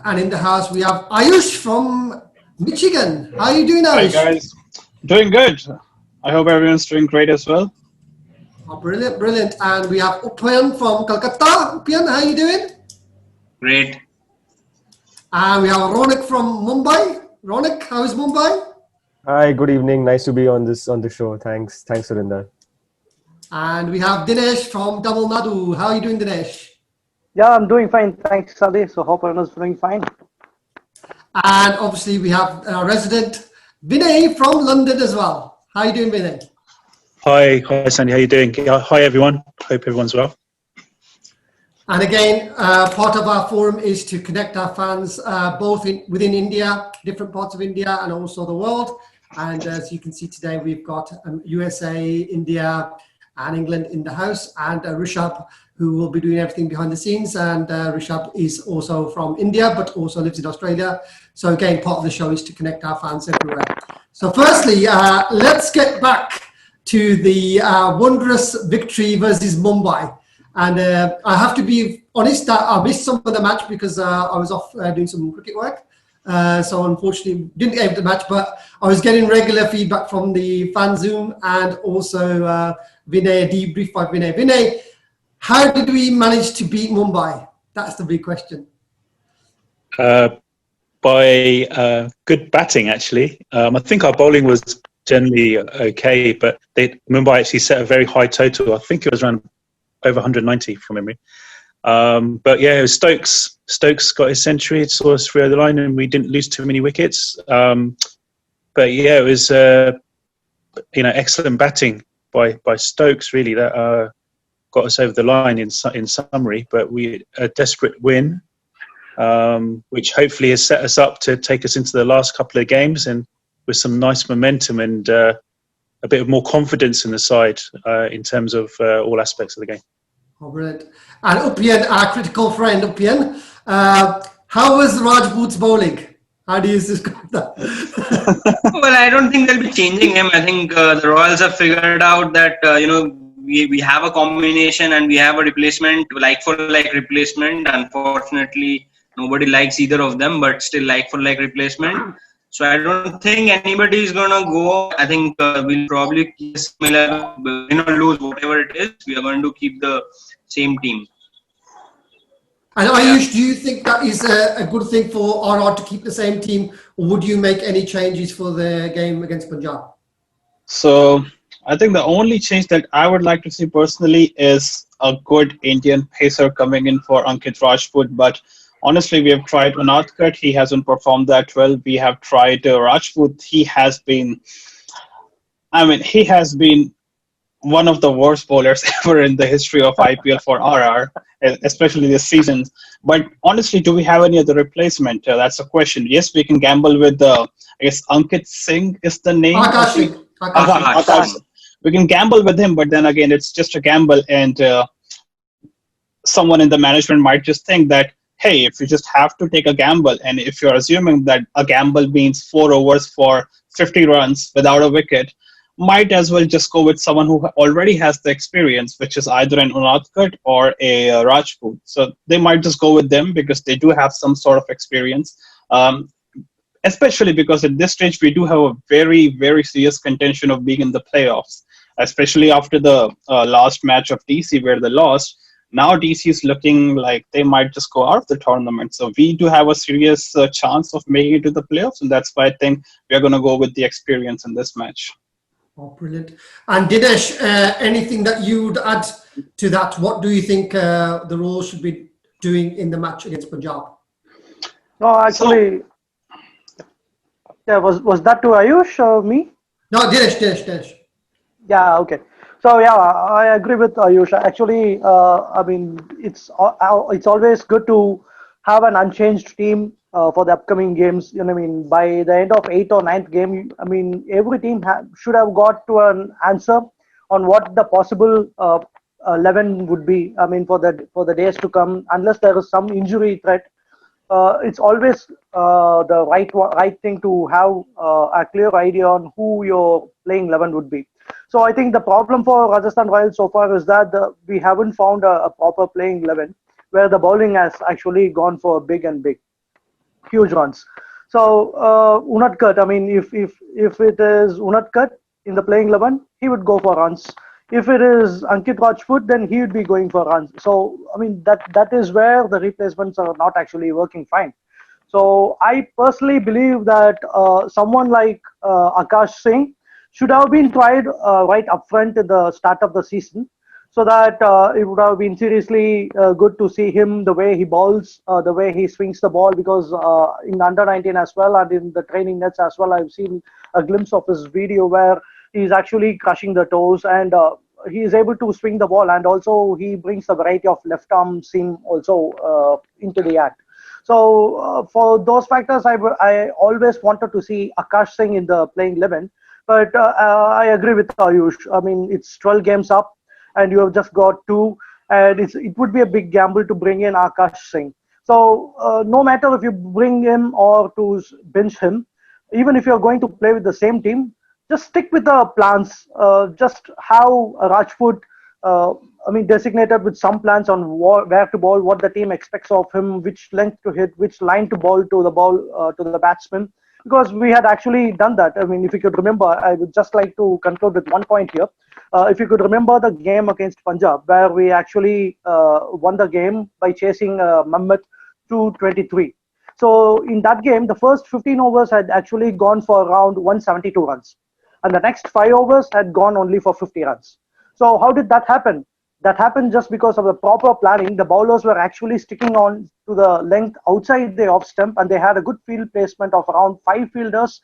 And in the house, we have Ayush from Michigan. How are you doing, Hi Ayush? guys, doing good. I hope everyone's doing great as well. Oh, brilliant, brilliant. And we have Upyan from Calcutta. Upyan, how are you doing? Great. And we have Ronak from Mumbai. Ronak, how is Mumbai? Hi, good evening. Nice to be on the show. Thanks, Surinder. And we have Dinesh from Tamil Nadu. How are you doing, Dinesh? Yeah, I'm doing fine. Thanks, Sadi. So hope everyone's doing fine. And obviously, we have our resident Vinay from London as well. How are you doing, Vinay? Hi, Sandy. How you doing? Hi, everyone. Hope everyone's well. And again, part of our forum is to connect our fans both within India, different parts of India, and also the world. And as you can see today, we've got USA, India, and England in the house, and Rishabh, who will be doing everything behind the scenes. And Rishabh is also from India, but also lives in Australia. So again, part of the show is to connect our fans everywhere. So firstly, let's get back to the wondrous victory versus Mumbai. And I have to be honest, I missed some of the match because I was off doing some cricket work. So unfortunately, didn't get the match, but I was getting regular feedback from the fan Zoom and also Vinay, debrief by Vinay. Vinay, how did we manage to beat Mumbai? That's the big question. By good batting, actually. I think our bowling was generally okay, but Mumbai actually set a very high total. I think it was around over 190 from memory. But yeah, it was Stokes. Stokes got his century. It saw us through the line, and we didn't lose too many wickets. But yeah, it was excellent batting by Stokes. Really, that got us over the line in summary. But a desperate win, which hopefully has set us up to take us into the last couple of games, and with some nice momentum and a bit of more confidence in the side in terms of all aspects of the game. Oh, brilliant. And Upyan, our critical friend, Upyan, how was Rajput's bowling? How do you describe that? Well, I don't think they'll be changing him. I think the Royals have figured out that, we have a combination and we have a replacement, like-for-like replacement. Unfortunately, nobody likes either of them, but still like-for-like replacement. So I don't think anybody is going to go. I think we'll probably keep similar, win or lose, whatever it is. We are going to keep the same team. And Ayush, do you think that is a good thing for RR to keep the same team, or would you make any changes for the game against Punjab? So I think the only change that I would like to see personally is a good Indian pacer coming in for Ankit Rajput. But honestly, we have tried Untitled. He hasn't performed that well. We have tried Rajput. He has been one of the worst bowlers ever in the history of IPL for RR, especially this season. But honestly, do we have any other replacement? That's a question. Yes, we can gamble with I guess Ankit Singh is the name. Akash. We can gamble with him, but then again, it's just a gamble, and someone in the management might just think that, hey, if you just have to take a gamble, and if you're assuming that a gamble means 4 overs for 50 runs without a wicket, might as well just go with someone who already has the experience, which is either an Untitled or a Rajput. So they might just go with them because they do have some sort of experience, especially because at this stage we do have a very, very serious contention of being in the playoffs, especially after the last match of DC where they lost. Now DC is looking like they might just go out of the tournament. So we do have a serious chance of making it to the playoffs, and that's why I think we're going to go with the experience in this match. Oh, brilliant. And Dinesh, anything that you would add to that? What do you think the Royals should be doing in the match against Punjab? No, actually, yeah, was that to Ayush or me? No, Dinesh. Yeah, okay. So yeah, I agree with Ayush. Actually, it's always good to have an unchanged team for the upcoming games. By the end of 8th or 9th game, every team should have got to an answer on what the possible 11 would be. For the days to come, unless there is some injury threat, it's always the right thing to have a clear idea on who your playing 11 would be. So I think the problem for Rajasthan Royals so far is that we haven't found a proper playing 11 where the bowling has actually gone for big and big. huge runs. So Unatkat, I mean, if it is Unatkat in the playing 11, he would go for runs. If it is Ankit Rajput, then he would be going for runs. So I mean that is where the replacements are not actually working fine. So I personally believe that someone like Akash Singh should have been tried right up front at the start of the season, so that it would have been seriously good to see him, the way he bowls, the way he swings the ball, because in under 19 as well and in the training nets as well, I've seen a glimpse of his video where he's actually crushing the toes, and he is able to swing the ball, and also he brings the variety of left arm seam also into the act. So for those factors, I always wanted to see Akash Singh in the playing 11. But I agree with Ayush. I mean, it's 12 games up, and you have just got 2, and it would be a big gamble to bring in Akash Singh. So no matter if you bring him or to bench him, even if you're going to play with the same team, just stick with the plans. Just how Rajput, I mean, designated with some plans on where to bowl, what the team expects of him, which length to hit, which line to bowl to the batsman. Because we had actually done that. I mean, if you could remember, I would just like to conclude with one point here. If you could remember the game against Punjab, where we actually won the game by chasing Mammoth to 23. So in that game, the first 15 overs had actually gone for around 172 runs, and the next 5 overs had gone only for 50 runs. So how did that happen? That happened just because of the proper planning. The bowlers were actually sticking on to the length outside the off stump, and they had a good field placement of around 5 fielders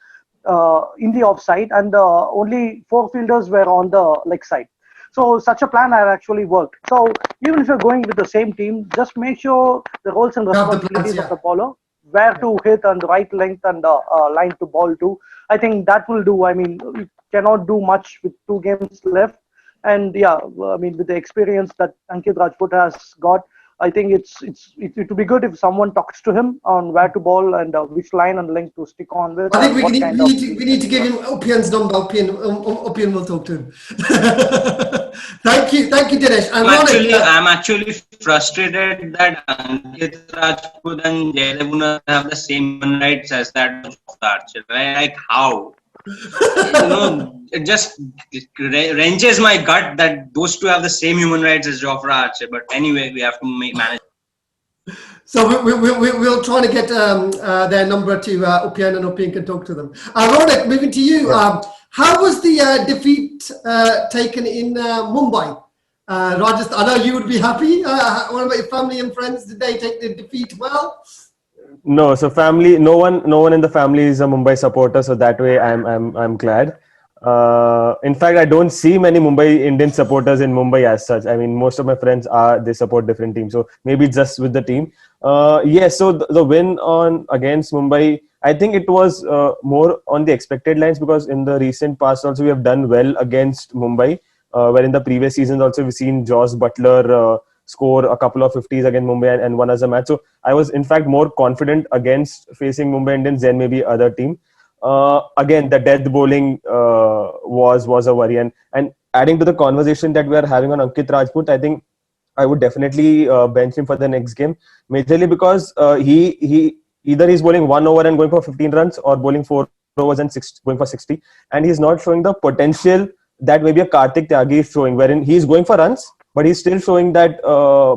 in the offside, and only 4 fielders were on the leg side. So such a plan had actually worked. So even if you're going with the same team, just make sure the roles and responsibilities of the bowler, where to hit and the right length and line to bowl to. I think that will do. I mean, you cannot do much with 2 games left. And yeah, I mean, with the experience that Ankit Rajput has got, I think it would be good if someone talks to him on where to bowl and which line and length to stick on with. I think we need to give him Upian's number. Upian will talk to him. Thank you, Dinesh. I'm actually frustrated that Ankit Rajput and Jaydev have the same human rights as that of Archer. Right? Like how? It just wrenches my gut that those two have the same human rights as Jofra Archer. But anyway, we have to manage. So we'll try to get their number to Upian, and Upian can talk to them. Ronak, moving to you. How was the defeat taken in Mumbai? Rajasthan, I know you would be happy. What about your family and friends? Did they take the defeat well? No, so family, no one in the family is a Mumbai supporter, so that way I'm glad. In fact, I don't see many Mumbai Indian supporters in Mumbai as such. I mean, most of my friends they support different teams, so maybe just with the team. Yes, so the win against Mumbai, I think it was more on the expected lines, because in the recent past also we have done well against Mumbai. Where in the previous seasons also we've seen Josh Butler score a couple of 50s against Mumbai and won as a match. So I was in fact more confident against facing Mumbai Indians than maybe other team. Again, the death bowling was a worry, and adding to the conversation that we are having on Ankit Rajput, I think I would definitely bench him for the next game, majorly because he either he's bowling 1 over and going for 15 runs, or bowling 4 overs and going for 60, and he's not showing the potential that maybe a Karthik Tyagi is showing, wherein he's going for runs, but he's still showing that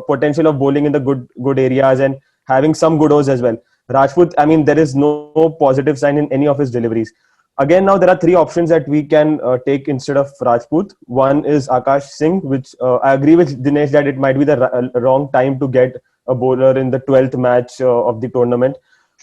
potential of bowling in the good areas and having some good overs as well. Rajput, I mean, there is no positive sign in any of his deliveries. Again, now there are 3 options that we can take instead of Rajput. One is Akash Singh, which I agree with Dinesh that it might be the wrong time to get a bowler in the 12th match of the tournament.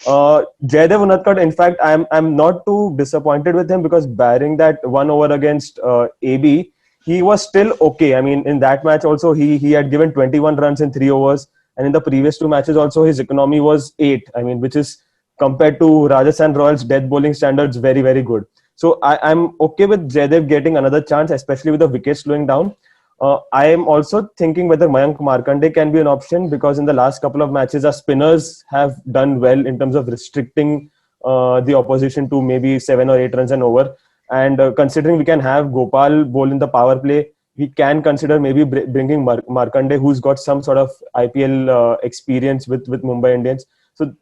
Jaydev Unadkat, in fact, I'm not too disappointed with him, because barring that 1 over against AB, he was still okay. I mean, in that match also, he had given 21 runs in 3 overs. And in the previous 2 matches also, his economy was 8. I mean, which is, compared to Rajasthan Royals' death bowling standards, very, very good. So I'm okay with Jaydev getting another chance, especially with the wickets slowing down. I am also thinking whether Mayank Markande can be an option, because in the last couple of matches, our spinners have done well in terms of restricting the opposition to maybe 7 or 8 runs and over. And considering we can have Gopal bowl in the power play, we can consider maybe bringing Markande, who's got some sort of IPL experience with Mumbai Indians.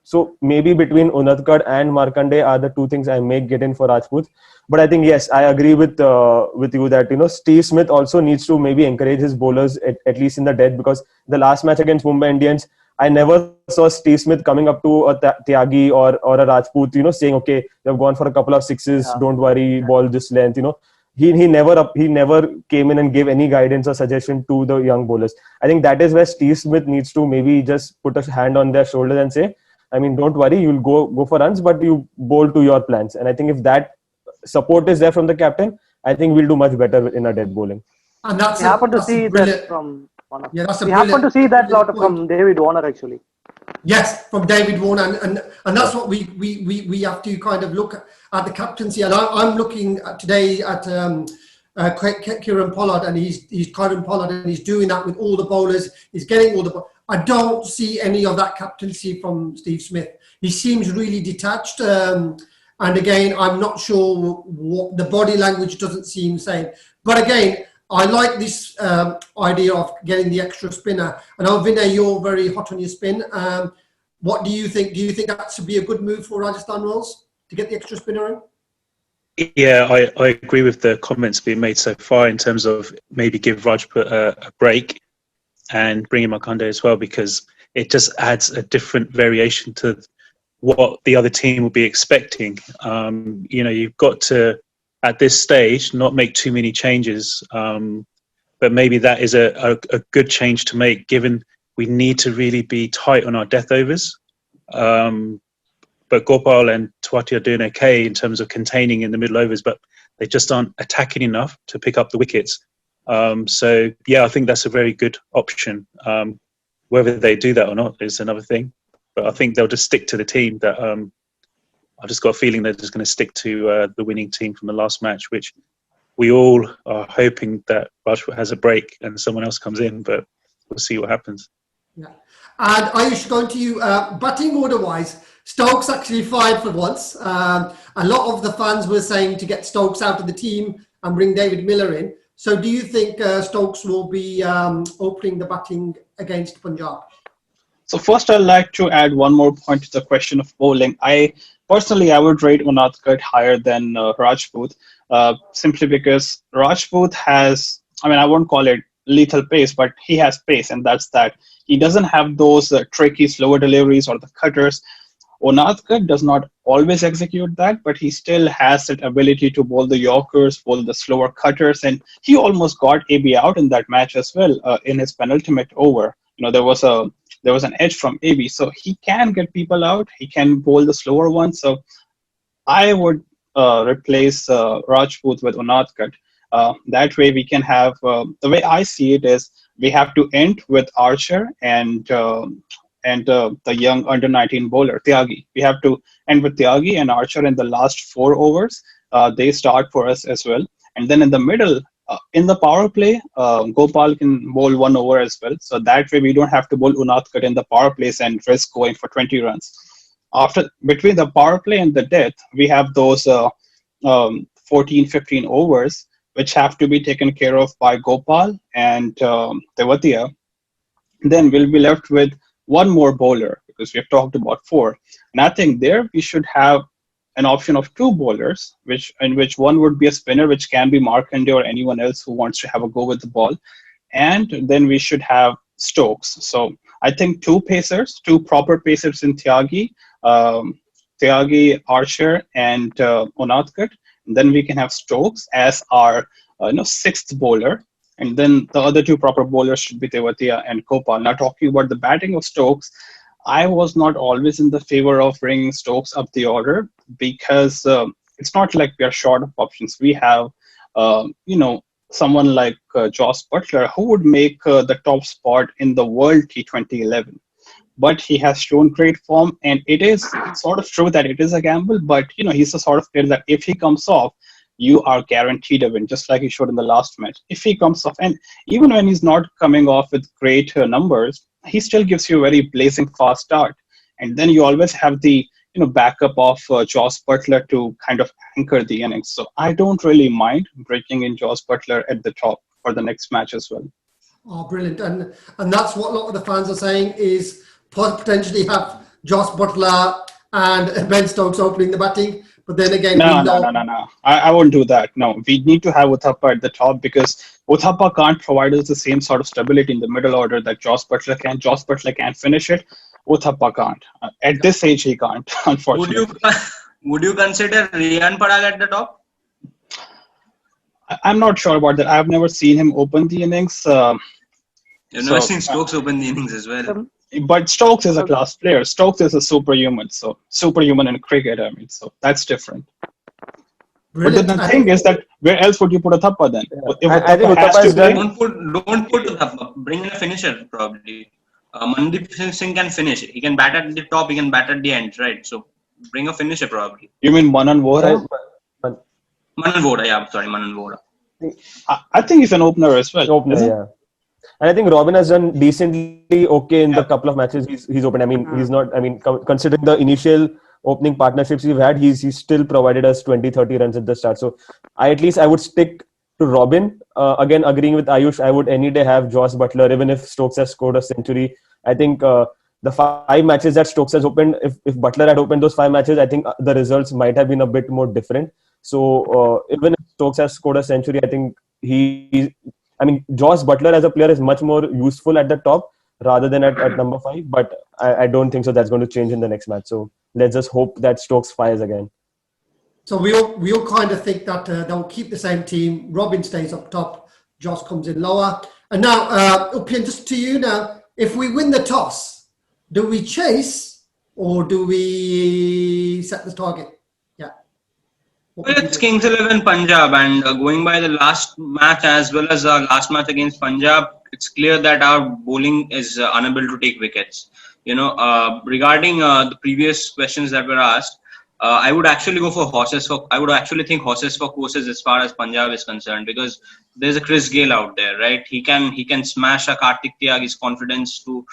So maybe between Unadkat and Markande are the two things I may get in for Rajput. But I think, yes, I agree with you that, Steve Smith also needs to maybe encourage his bowlers at least in the death, because the last match against Mumbai Indians, I never saw Steve Smith coming up to a Tyagi or a Rajput, saying, okay, they've gone for a couple of sixes, don't worry, ball this length, He never came in and gave any guidance or suggestion to the young bowlers. I think that is where Steve Smith needs to maybe just put a hand on their shoulders and say, I mean, don't worry, you'll go for runs, but you bowl to your plans. And I think if that support is there from the captain, I think we'll do much better in our death bowling. And that's We happen to see brilliant. that from one of. Yeah, that's a We happen to brilliant- see that lot brilliant from David Warner actually. Yes, from David Warner, and that's what we have to kind of look at the captaincy. And I'm looking at today at Kieran Pollard, and he's Kieran Pollard, and he's doing that with all the bowlers. He's getting all the. I don't see any of that captaincy from Steve Smith. He seems really detached, and again, I'm not sure what the body language doesn't seem the same. But again, I like this idea of getting the extra spinner. I know, Vinay, you're very hot on your spin. What do you think? Do you think that should be a good move for Rajasthan Royals to get the extra spinner in? Yeah, I agree with the comments being made so far in terms of maybe give Rajput a break and bring in Markande as well, because it just adds a different variation to what the other team will be expecting. You've got to, at this stage, not make too many changes, but maybe that is a good change to make, given we need to really be tight on our death overs. But Gopal and Twati are doing okay in terms of containing in the middle overs, but they just aren't attacking enough to pick up the wickets. So, yeah, I think that's a very good option. Whether they do that or not is another thing. But I think they'll just stick to the team that I've just got a feeling they're just going to stick to the winning team from the last match, which we all are hoping that Rajput has a break and someone else comes in, but we'll see what happens. Yeah. And Ayush, going to you, batting order-wise, Stokes actually fired for once. A lot of the fans were saying to get Stokes out of the team and bring David Miller in. So do you think Stokes will be opening the batting against Punjab? So first, I'd like to add one more point to the question of bowling. Personally, I would rate Unadkat higher than Rajput, simply because Rajput has, I won't call it lethal pace, but he has pace, and that's that. He doesn't have those tricky slower deliveries or the cutters. Unadkat does not always execute that, but he still has that ability to bowl the Yorkers, bowl the slower cutters, and he almost got AB out in that match as well in his penultimate over. There was an edge from AB, so he can get people out. He can bowl the slower ones. So I would replace Rajput with Unadkat. That way we can have, the way I see it is, we have to end with Archer and the young under-19 bowler, Tyagi. We have to end with Tyagi and Archer in the last 4 overs. They start for us as well. And then in the middle, in the power play, Gopal can bowl 1 over as well. So that way we don't have to bowl Unadkat in the power plays and risk going for 20 runs. Between the power play and the death, we have those 14, 15 overs, which have to be taken care of by Gopal and Tewatia. Then we'll be left with 1 more bowler, because we have talked about 4. And I think there we should have an option of 2 bowlers, in which one would be a spinner, which can be Markande or anyone else who wants to have a go with the ball. And then we should have Stokes. So I think 2 pacers, 2 proper pacers in Tyagi, Archer, and Unadkat. And then we can have Stokes as our 6th bowler. And then the other 2 proper bowlers should be Tewatia and Gopal. Now, talking about the batting of Stokes, I was not always in the favor of bringing Stokes up the order, because it's not like we are short of options. We have, someone like Joss Butler, who would make the top spot in the World T20 11. But he has shown great form, and it is sort of true that it is a gamble, but, he's the sort of player that if he comes off, you are guaranteed a win, just like he showed in the last match. If he comes off, and even when he's not coming off with great numbers, he still gives you a very blazing fast start. And then you always have the backup of Joss Butler to kind of anchor the innings. So I don't really mind breaking in Joss Butler at the top for the next match as well. Oh, brilliant. And that's what a lot of the fans are saying, is potentially have Josh Butler and Ben Stokes opening the batting. But then again, No, we no, know. no, no, no. I won't do that. No, we need to have Uthappa at the top because Uthappa can't provide us the same sort of stability in the middle order that Josh Butler can. Josh Butler can't finish it. Uthappa can't. At this age, he can't, Would you unfortunately. would you consider Riyan Parag at the top? I'm not sure about that. I've never seen him open the innings. You've never So, seen Stokes open the innings as well. but Stokes is a class player. Stokes is a superhuman. So superhuman in cricket. I mean, so that's different. But Brilliant. the thing is that where else would you put Uthappa then? If I think Uthappa has Uthappa to is play, done. Don't put Uthappa. Bring in a finisher probably. Mandeep Singh can finish. He can bat at the top. He can bat at the end, right? So bring a finisher probably. you mean Manan Vora? Manan Voda, yeah, sorry, Manan Voda. I think he's an opener as well. Opener, isn't yeah. And I think Robin has done decently okay in the couple of matches he's opened. I mean, he's not. I mean, considering the initial opening partnerships we've had, he's still provided us 20-30 runs at the start. So I would stick to Robin. Again, agreeing with Ayush, I would any day have Josh Butler, even if Stokes has scored a century. I think the 5 matches that Stokes has opened, if Butler had opened those 5 matches, I think the results might have been a bit more different. So even if Stokes has scored a century, I think Josh Butler as a player is much more useful at the top rather than at number 5. But I don't think so that's going to change in the next match. So let's just hope that Stokes fires again. So we all kind of think that they'll keep the same team. Robin stays up top. Josh comes in lower. And now, Upin, just to you now, if we win the toss, do we chase or do we set the target? Yeah. Well, it's Kings 11 Punjab, and going by the last match as well as our last match against Punjab, it's clear that our bowling is unable to take wickets. Regarding the previous questions that were asked, I would actually go for horses. I would actually think horses for courses as far as Punjab is concerned, because there's a Chris Gayle out there, right? He can smash a Kartik Tyagi's confidence to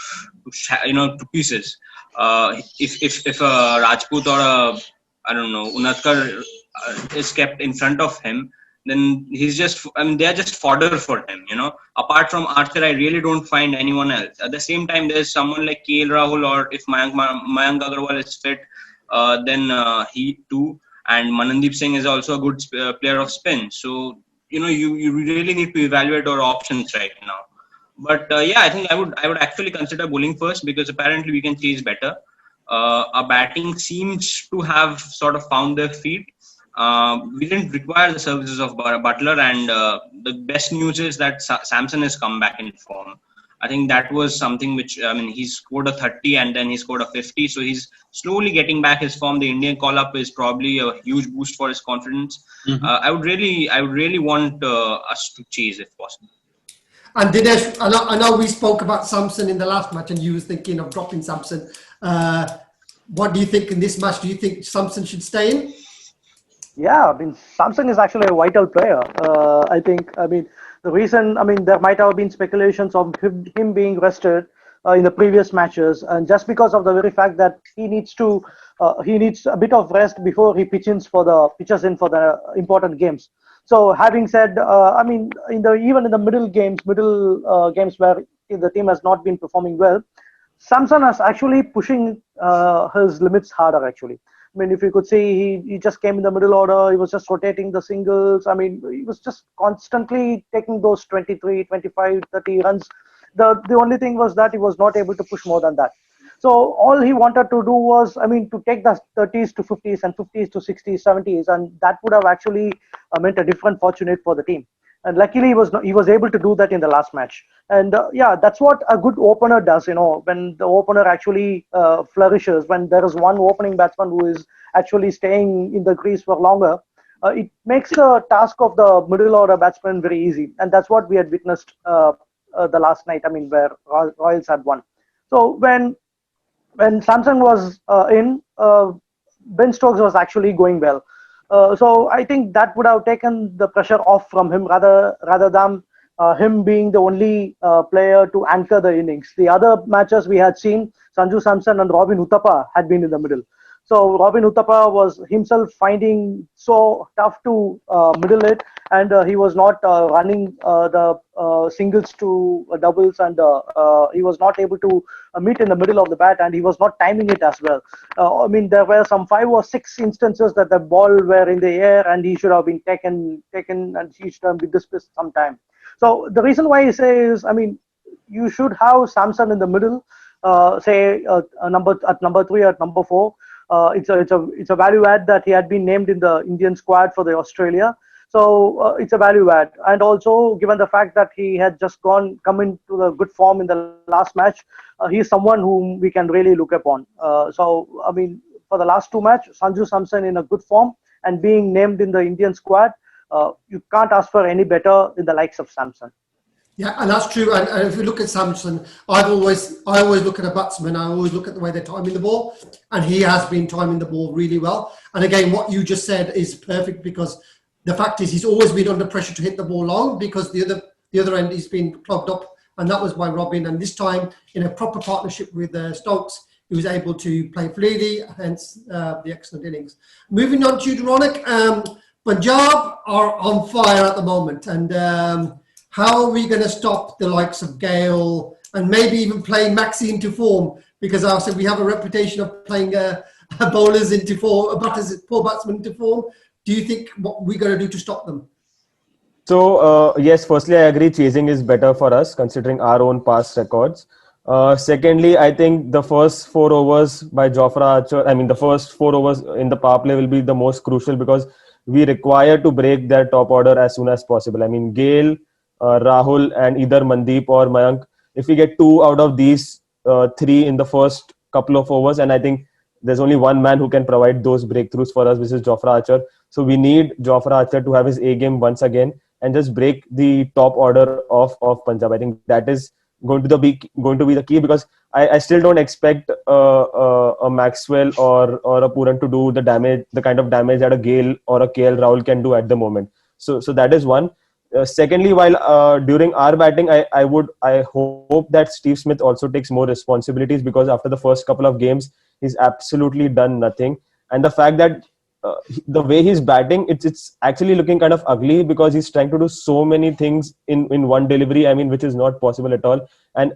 pieces. If a Rajput or a Unatkar is kept in front of him, then they are just fodder for him, Apart from Archer, I really don't find anyone else. At the same time, there's someone like KL Rahul, or if Mayank Agarwal is fit, then he too. And Manandeep Singh is also a good player of spin. So, you really need to evaluate our options right now. But I think I would actually consider bowling first, because apparently we can chase better. Our batting seems to have sort of found their feet. We didn't require the services of Butler, and the best news is that Samson has come back in form. I think that was something which, he scored a 30 and then he scored a 50. So he's slowly getting back his form. The Indian call-up is probably a huge boost for his confidence. Mm-hmm. I would really want us to chase if possible. And Dinesh, I know we spoke about Samson in the last match and you were thinking of dropping Samson. What do you think in this match? Do you think Samson should stay in? Yeah, Samson is actually a vital player. The reason, there might have been speculations of him being rested in the previous matches, and just because of the very fact that he needs a bit of rest before he pitches in for the important games. So having said, even in the middle games where the team has not been performing well, Samson is actually pushing his limits harder actually. If you could see, he just came in the middle order. He was just rotating the singles. He was just constantly taking those 23, 25, 30 runs. The only thing was that he was not able to push more than that. So all he wanted to do was, to take the 30s to 50s and 50s to 60s, 70s, and that would have actually meant a different fortune for the team. And luckily, he was able to do that in the last match. And that's what a good opener does. When the opener actually flourishes, when there is one opening batsman who is actually staying in the crease for longer, it makes the task of the middle order batsman very easy. And that's what we had witnessed the last night. Where Royals had won. So when Samson was in, Ben Stokes was actually going well. So I think that would have taken the pressure off from him rather than him being the only player to anchor the innings. The other matches we had seen, Sanju Samson and Robin Uthappa had been in the middle. So Robin Uthappa was himself finding so tough to middle it, and he was not running the singles to doubles, and he was not able to meet in the middle of the bat, and he was not timing it as well. I mean, there were some 5 or 6 instances that the ball were in the air, and he should have been taken, and he should have been dismissed sometime. So the reason why I say is, I mean, you should have Samson in the middle, say at number 3 or at number 4. It's a value add that he had been named in the Indian squad for the Australia. So it's a value add, and also given the fact that he had just come into the good form in the last match, he's someone whom we can really look upon. So I mean, for the last 2 matches, Sanju Samson in a good form and being named in the Indian squad, you can't ask for any better in the likes of Samson. Yeah, and that's true. And if you look at Samson, I always look at a batsman. I always look at the way they're timing the ball, and he has been timing the ball really well. And again, what you just said is perfect, because the fact is he's always been under pressure to hit the ball long, because the other end he's been clogged up, and that was by Robin. And this time, in a proper partnership with Stokes, he was able to play freely, hence the excellent innings. Moving on to Ronick, Punjab are on fire at the moment, and how are we going to stop the likes of Gale and maybe even playing Maxi into form? Because I said we have a reputation of playing bowlers into form, poor batsmen into form. Do you think what we're going to do to stop them? So, yes, firstly, I agree chasing is better for us considering our own past records. Secondly, I think the first 4 overs by Jofra Archer, the first 4 overs in the power play will be the most crucial, because we require to break their top order as soon as possible. I mean, Gale, Rahul, and either Mandeep or Mayank, if we get 2 out of these 3 in the first couple of overs, and I think there's only one man who can provide those breakthroughs for us, which is Jofra Archer. So we need Jofra Archer to have his A game once again and just break the top order of Punjab. I think that is going to be the key, because I still don't expect a Maxwell or a Pooran to do the kind of damage that a Gale or a KL Rahul can do at the moment. So that is one. Secondly, while during our batting, I hope that Steve Smith also takes more responsibilities, because after the first couple of games, he's absolutely done nothing. And the fact that the way he's batting, it's actually looking kind of ugly, because he's trying to do so many things in one delivery. I mean, which is not possible at all. And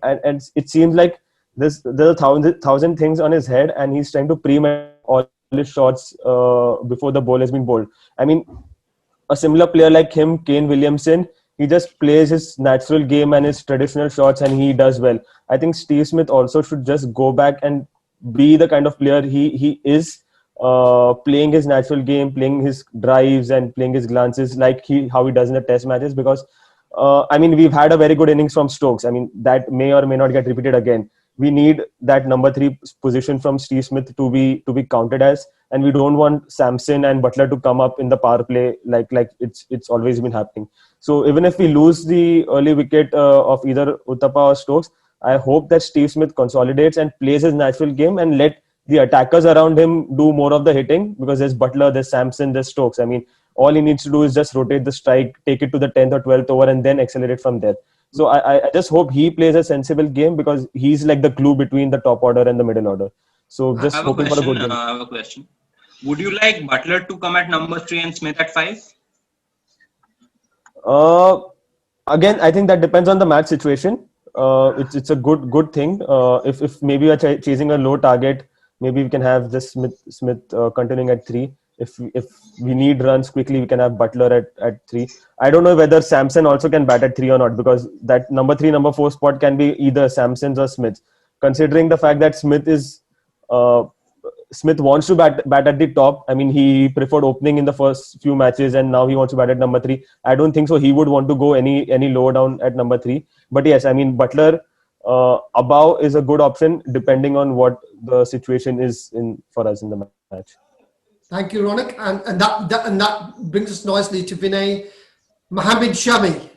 it seems like there's 1,000 things on his head, and he's trying to pre-make all his shots before the ball has been bowled. I mean, a similar player like him, Kane Williamson, he just plays his natural game and his traditional shots, and he does well. I think Steve Smith also should just go back and be the kind of player he is, playing his natural game, playing his drives and playing his glances like how he does in the test matches, because we've had a very good innings from Stokes. I mean, that may or may not get repeated again. We need that number 3 position from Steve Smith to be counted as, and we don't want Samson and Butler to come up in the power play like it's always been happening. So even if we lose the early wicket of either Uthappa or Stokes, I hope that Steve Smith consolidates and plays his natural game and let the attackers around him do more of the hitting, because there's Butler, there's Samson, there's Stokes. I mean, all he needs to do is just rotate the strike, take it to the 10th or 12th over, and then accelerate from there. So I just hope he plays a sensible game, because he's like the glue between the top order and the middle order. So just hoping for a good game. I have a question. Would you like Butler to come at number 3 and Smith at 5? Again, I think that depends on the match situation. It's a good thing. If maybe we are chasing a low target, maybe we can have just Smith continuing at 3. If we need runs quickly, we can have Butler at 3. I don't know whether Samson also can bat at 3 or not, because that number 3, number 4 spot can be either Samson's or Smith's. Considering the fact that Smith wants to bat at the top. I mean, he preferred opening in the first few matches, and now he wants to bat at number 3. I don't think so he would want to go any lower down at number 3. But yes, I mean, Butler above is a good option depending on what the situation is for us in the match. Thank you, Ronick. And that brings us nicely to Vinay. Mohammad Shami.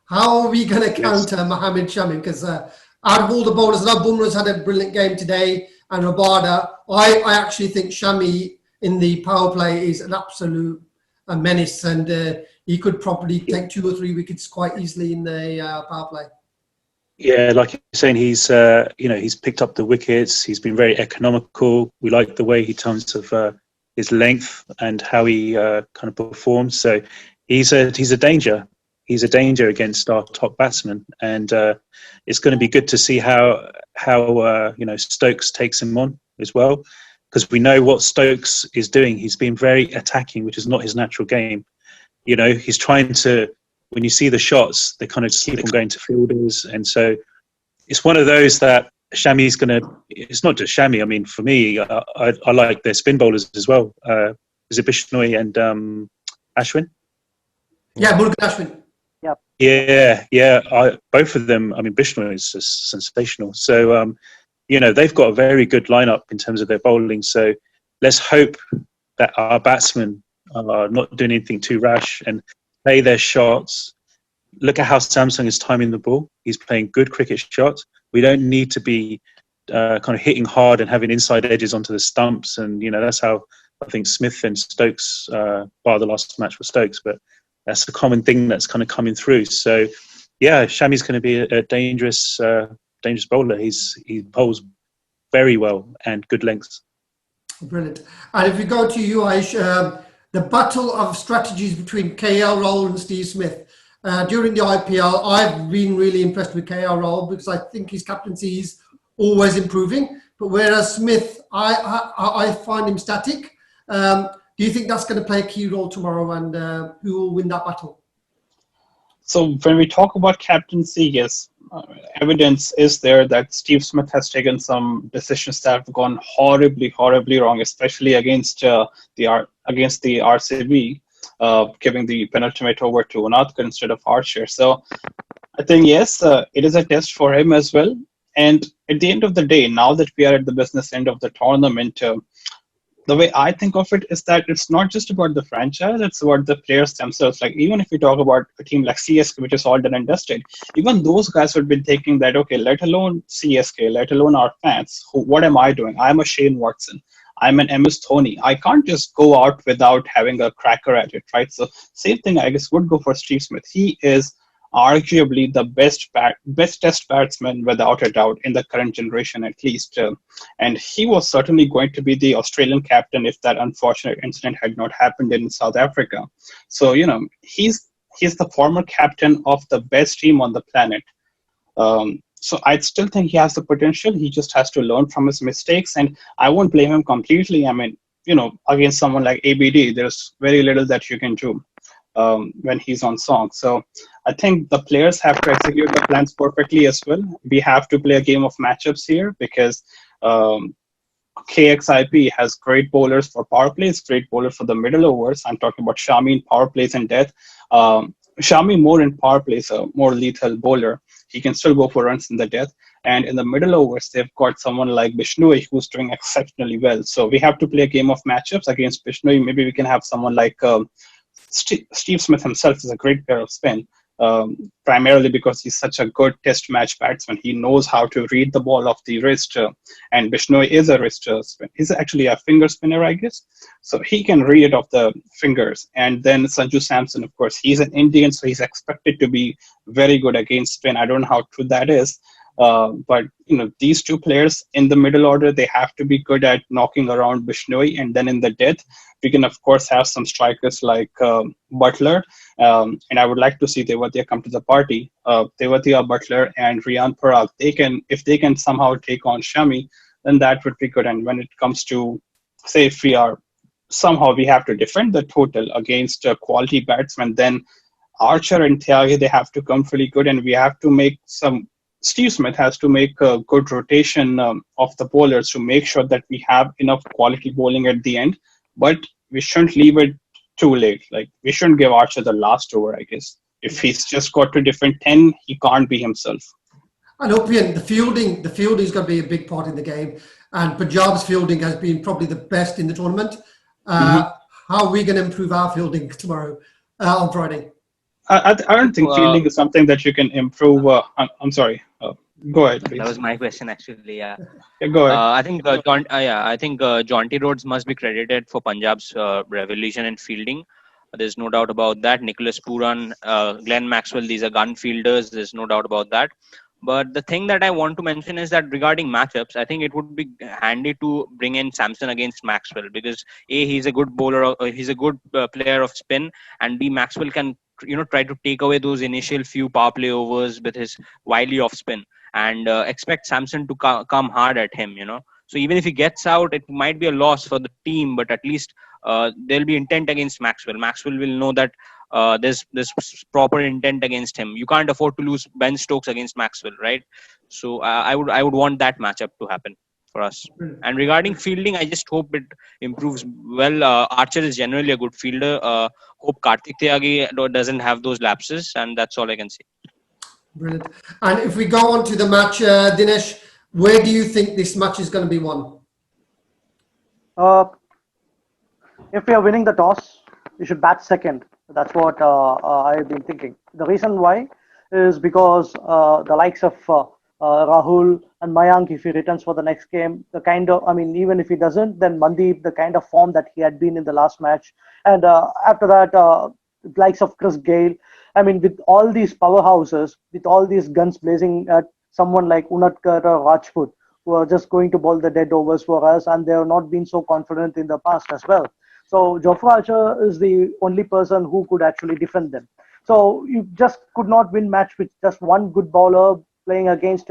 How are we going to counter Mohammad Shami? Because out of all the bowlers, I know Bumrah's had a brilliant game today, and Rabada. I actually think Shami in the power play is an absolute menace, and he could probably take 2 or 3 wickets quite easily in the power play. Yeah, like you're saying, he's picked up the wickets. He's been very economical. We like the way he terms of his length and how he kind of performs. So he's a danger. He's a danger against our top batsmen, and it's going to be good to see how Stokes takes him on as well, because we know what Stokes is doing. He's been very attacking, which is not his natural game. He's trying to. When you see the shots, they kind of keep on going to fielders, and so it's one of those that Shami's going to. It's not just Shami. I mean, for me, I like their spin bowlers as well. Is it Bishnoi and Ashwin? Yeah, Murugan Ashwin. Yeah. Both of them. I mean, Bishnoi is just sensational. So, they've got a very good lineup in terms of their bowling. So, let's hope that our batsmen are not doing anything too rash and play their shots. Look at how Samsung is timing the ball. He's playing good cricket shots. We don't need to be kind of hitting hard and having inside edges onto the stumps. And, that's how I think Smith and Stokes, bar the last match for Stokes, but that's a common thing that's kind of coming through. So, yeah, Shami's going to be a dangerous bowler. He bowls very well and good lengths. Brilliant. And if we go to you, Aish, the battle of strategies between KL Rahul and Steve Smith. During the IPL, I've been really impressed with KL Rahul because I think his captaincy is always improving. But whereas Smith, I find him static. Do you think that's going to play a key role tomorrow, and who will win that battle? So when we talk about captaincy, yes, evidence is there that Steve Smith has taken some decisions that have gone horribly wrong, especially against the RCB, giving the penultimate over to Unadkar instead of Archer. So I think, yes, it is a test for him as well. And at the end of the day, now that we are at the business end of the tournament, the way I think of it is that it's not just about the franchise, it's about the players themselves. Like, even if we talk about a team like CSK, which is all done and dusted, even those guys would be thinking that, okay, let alone CSK, let alone our fans, what am I doing? I'm a Shane Watson. I'm an MS Dhoni. I can't just go out without having a cracker at it, right? So same thing, I guess, would go for Steve Smith. He is arguably the best test batsman without a doubt in the current generation, at least. And he was certainly going to be the Australian captain if that unfortunate incident had not happened in South Africa. So, he's the former captain of the best team on the planet. So I still think he has the potential. He just has to learn from his mistakes, and I won't blame him completely. I mean, against someone like ABD, there's very little that you can do when he's on song. So I think the players have to execute the plans perfectly as well. We have to play a game of matchups here because KXIP has great bowlers for power plays, great bowlers for the middle overs. I'm talking about Shami in power plays and death. Shami more in power plays, a more lethal bowler. He can still go for runs in the death. And in the middle overs, they've got someone like Bishnoi who's doing exceptionally well. So we have to play a game of matchups against Bishnoi. Maybe we can have someone like Steve Smith himself is a great pair of spin, primarily because he's such a good test match batsman. He knows how to read the ball off the wrist, and Bishnoi is a wrist spin. He's actually a finger spinner, I guess. So he can read it off the fingers. And then Sanju Samson, of course, he's an Indian, so he's expected to be very good against spin. I don't know how true that is. But these two players in the middle order, they have to be good at knocking around Bishnoi. And then in the death, we can of course have some strikers like Butler, and I would like to see Tewatia come to the party. Tewatia, Butler, and Riyan Parag, if they can somehow take on Shami, then that would be good. And when it comes to, say, if we have to defend the total against quality batsmen, then Archer and Tyagi, they have to come really good, and we have to make Steve Smith has to make a good rotation of the bowlers to make sure that we have enough quality bowling at the end. But we shouldn't leave it too late. Like, we shouldn't give Archer the last over, I guess. If he's just got to defend 10, he can't be himself. And Opian, the fielding is going to be a big part in the game. And Punjab's fielding has been probably the best in the tournament. How are we going to improve our fielding tomorrow on Friday? I don't think fielding is something that you can improve. I'm sorry. Go ahead, please. That was my question, actually. Yeah. Go ahead. I think Jonty Rhodes must be credited for Punjab's revolution in fielding. There's no doubt about that. Nicholas Pooran, Glenn Maxwell, these are gun fielders. There's no doubt about that. But the thing that I want to mention is that regarding matchups, I think it would be handy to bring in Samson against Maxwell, because A, he's a good bowler, he's a good player of spin, and B, Maxwell can try to take away those initial few power play overs with his wily off spin, and expect Samson to come hard at him. So even if he gets out, it might be a loss for the team, but at least there'll be intent against Maxwell. Maxwell will know that there's proper intent against him. You can't afford to lose Ben Stokes against Maxwell, right? So I would want that matchup to happen for us. And regarding fielding, I just hope it improves. Well, Archer is generally a good fielder. Hope Kartik Tyagi doesn't have those lapses, and that's all I can say. Brilliant. And if we go on to the match, Dinesh, where do you think this match is going to be won? If we are winning the toss, we should bat second. That's what I've been thinking. The reason why is because the likes of Rahul and Mayank, if he returns for the next game, even if he doesn't, then Mandeep, the kind of form that he had been in the last match. And after that, likes of Chris Gale, with all these powerhouses, with all these guns blazing at someone like Unadkar or Rajput, who are just going to bowl the dead overs for us, and they have not been so confident in the past as well. So Jofra Archer is the only person who could actually defend them. So you just could not win match with just one good bowler playing against